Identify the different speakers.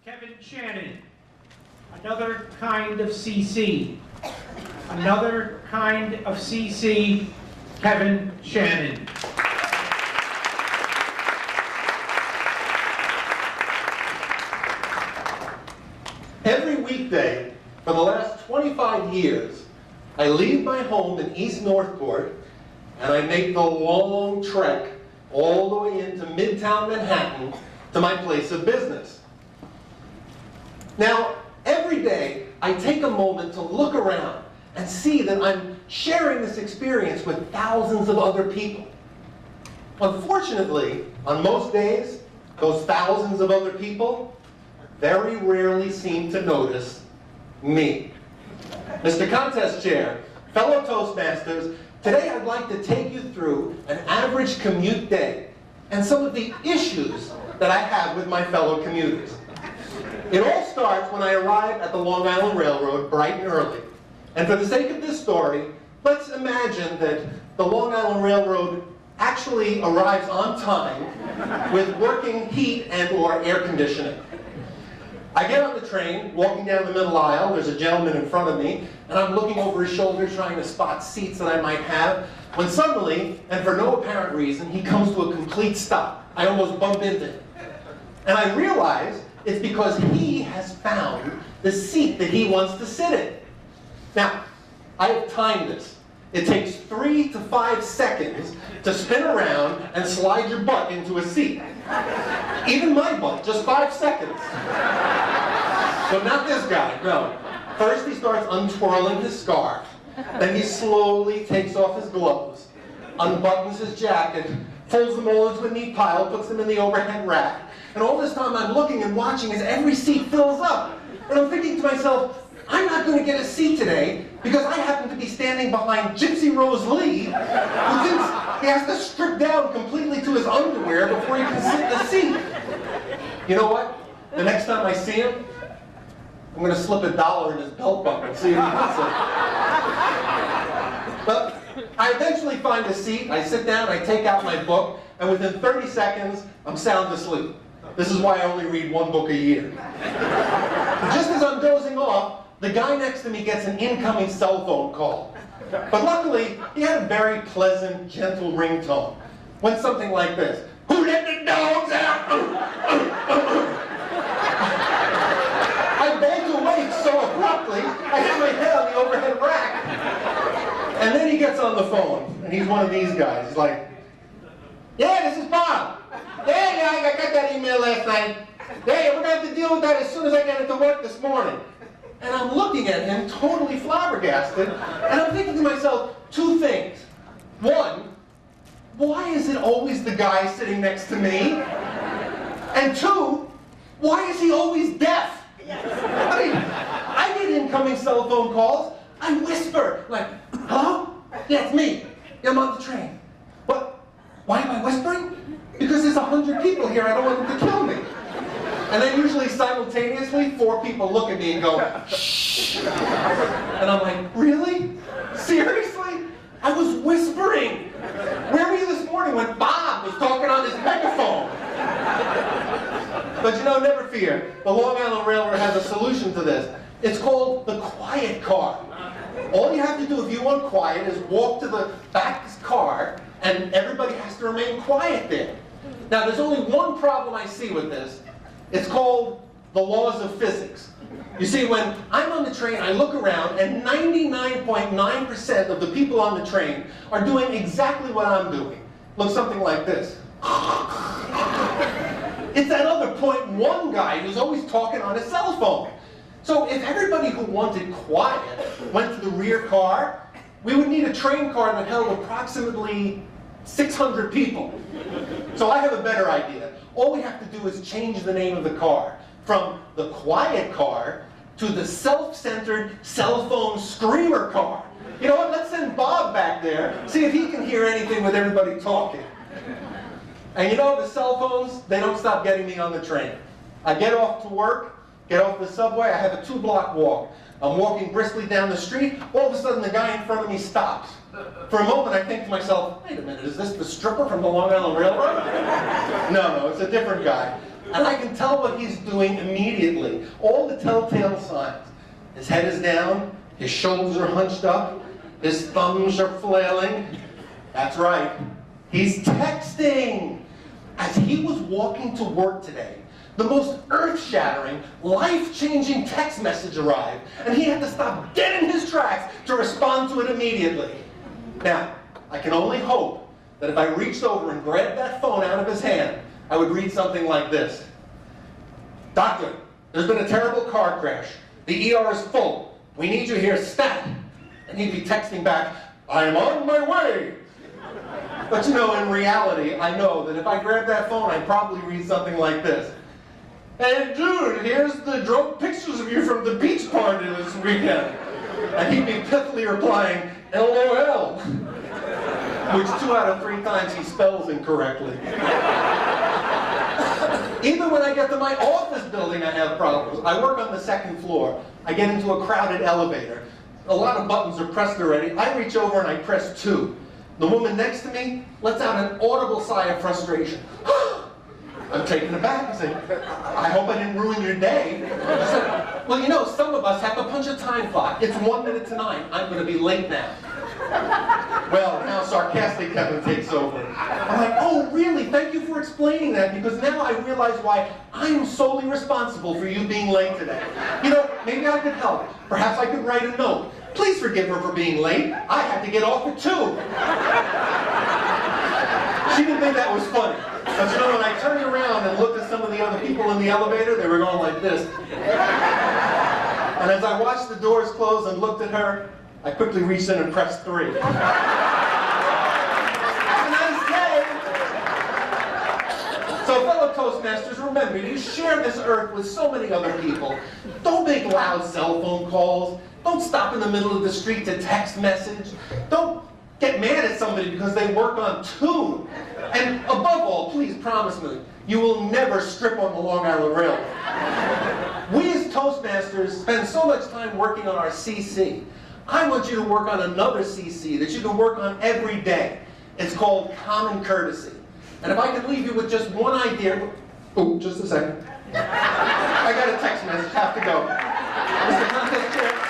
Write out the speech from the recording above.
Speaker 1: Kevin Shannon. Another kind of CC. Another kind of CC, Kevin Shannon.
Speaker 2: Every weekday for the last 25 years, I leave my home in East Northport and I make the long trek all the way into Midtown Manhattan to my place of business. Now, every day I take a moment to look around and see that I'm sharing this experience with thousands of other people. Unfortunately, on most days, those thousands of other people very rarely seem to notice me. Mr. Contest Chair, fellow Toastmasters, today I'd like to take you through an average commute day and some of the issues that I have with my fellow commuters. It all starts when I arrive at the Long Island Railroad bright and early. And for the sake of this story, let's imagine that the Long Island Railroad actually arrives on time with working heat and or air conditioning. I get on the train, walking down the middle aisle, there's a gentleman in front of me, and I'm looking over his shoulder trying to spot seats that I might have, when suddenly, and for no apparent reason, he comes to a complete stop. I almost bump into him. And I realize it's because he has found the seat that he wants to sit in. Now, I have timed this. It takes 3 to 5 seconds to spin around and slide your butt into a seat. Even my butt, just 5 seconds. But not this guy, no. First he starts untwirling his scarf. Then he slowly takes off his gloves, unbuttons his jacket, folds them all into a neat pile, puts them in the overhead rack. And all this time I'm looking and watching as every seat fills up. And I'm thinking to myself, I'm not going to get a seat today because I happen to be standing behind Gypsy Rose Lee, who thinks he has to strip down completely to his underwear before he can sit in the seat. You know what? The next time I see him, I'm going to slip $1 in his belt buckle and see if he wants it. But I eventually find a seat, I sit down, I take out my book, and within 30 seconds, I'm sound asleep. This is why I only read 1 book a year. Just as I'm dozing off, the guy next to me gets an incoming cell phone call. But luckily, he had a very pleasant, gentle ringtone. Went something like this. Who let the dogs out? I bolt awake so abruptly, I hit my head on the overhead rack. And then he gets on the phone, and he's one of these guys. He's like, yeah, this is Bob. Yeah, I got that email last night. Yeah, we're going to have to deal with that as soon as I get into work this morning. And I'm looking at him totally flabbergasted, and I'm thinking to myself 2 things. 1, why is it always the guy sitting next to me? And 2, why is he always deaf? I mean, I get incoming cell phone calls, I whisper, like, hello? Yeah, it's me. Yeah, I'm on the train. What? Why am I whispering? Because there's 100 people here, I don't want them to kill me. And then usually simultaneously, 4 people look at me and go, shh. And I'm like, really? Seriously? I was whispering. Where were you this morning when Bob was talking on his megaphone? But you know, never fear. The Long Island Railroad has a solution to this. It's called the quiet car. All you have to do if you want quiet is walk to the back car, and everybody has to remain quiet there. Now, there's only one problem I see with this. It's called the laws of physics. You see, when I'm on the train, I look around, and 99.9% of the people on the train are doing exactly what I'm doing. Looks something like this. It's that other 0.1 guy who's always talking on his cell phone. So if everybody who wanted quiet went to the rear car, we would need a train car that held approximately 600 people. So I have a better idea. All we have to do is change the name of the car from the quiet car to the self-centered cell phone screamer car. You know what, let's send Bob back there, see if he can hear anything with everybody talking. And you know, the cell phones, they don't stop getting me on the train. I get off to work, get off the subway, I have a 2-block walk. I'm walking briskly down the street, all of a sudden the guy in front of me stops. For a moment I think to myself, wait a minute, is this the stripper from the Long Island Railroad? No, it's a different guy. And I can tell what he's doing immediately. All the telltale signs. His head is down, his shoulders are hunched up, his thumbs are flailing. That's right, he's texting. As he was walking to work today, the most earth-shattering, life-changing text message arrived, and he had to stop dead in his tracks to respond to it immediately. Now, I can only hope that if I reached over and grabbed that phone out of his hand, I would read something like this. Doctor, there's been a terrible car crash. The ER is full. We need you here stat. And he'd be texting back, I am on my way. But you know, in reality, I know that if I grabbed that phone, I'd probably read something like this. Hey dude, here's the drunk pictures of you from the beach party this weekend. And he'd be pithily replying, LOL. Which 2 out of 3 times he spells incorrectly. Even when I get to my office building, I have problems. I work on the 2nd floor. I get into a crowded elevator. A lot of buttons are pressed already. I reach over and I press 2. The woman next to me lets out an audible sigh of frustration. I'm taken aback. I say, I hope I didn't ruin your day. She said, well, you know, some of us have to punch a time clock. It's 1 minute to 9. I'm going to be late now. Well, now sarcastic Kevin takes over. I'm like, oh, really? Thank you for explaining that, because now I realize why I'm solely responsible for you being late today. You know, maybe I could help. Perhaps I could write a note. Please forgive her for being late. I had to get off at 2. She didn't think that was funny. But you know, when I turned around and looked at some of the other people in the elevator, they were going like this. And as I watched the doors close and looked at her, I quickly reached in and pressed 3. Have a nice day. So fellow Toastmasters, remember, you share this earth with so many other people. Don't make loud cell phone calls. Don't stop in the middle of the street to text message. Don't get mad at somebody because they work on tune. And above all, please promise me, you will never strip on the Long Island Railroad. We as Toastmasters spend so much time working on our CC. I want you to work on another CC that you can work on every day. It's called common courtesy. And if I could leave you with just one idea, oh, just a second. I got a text message, have to go. Mr. Contest Chair.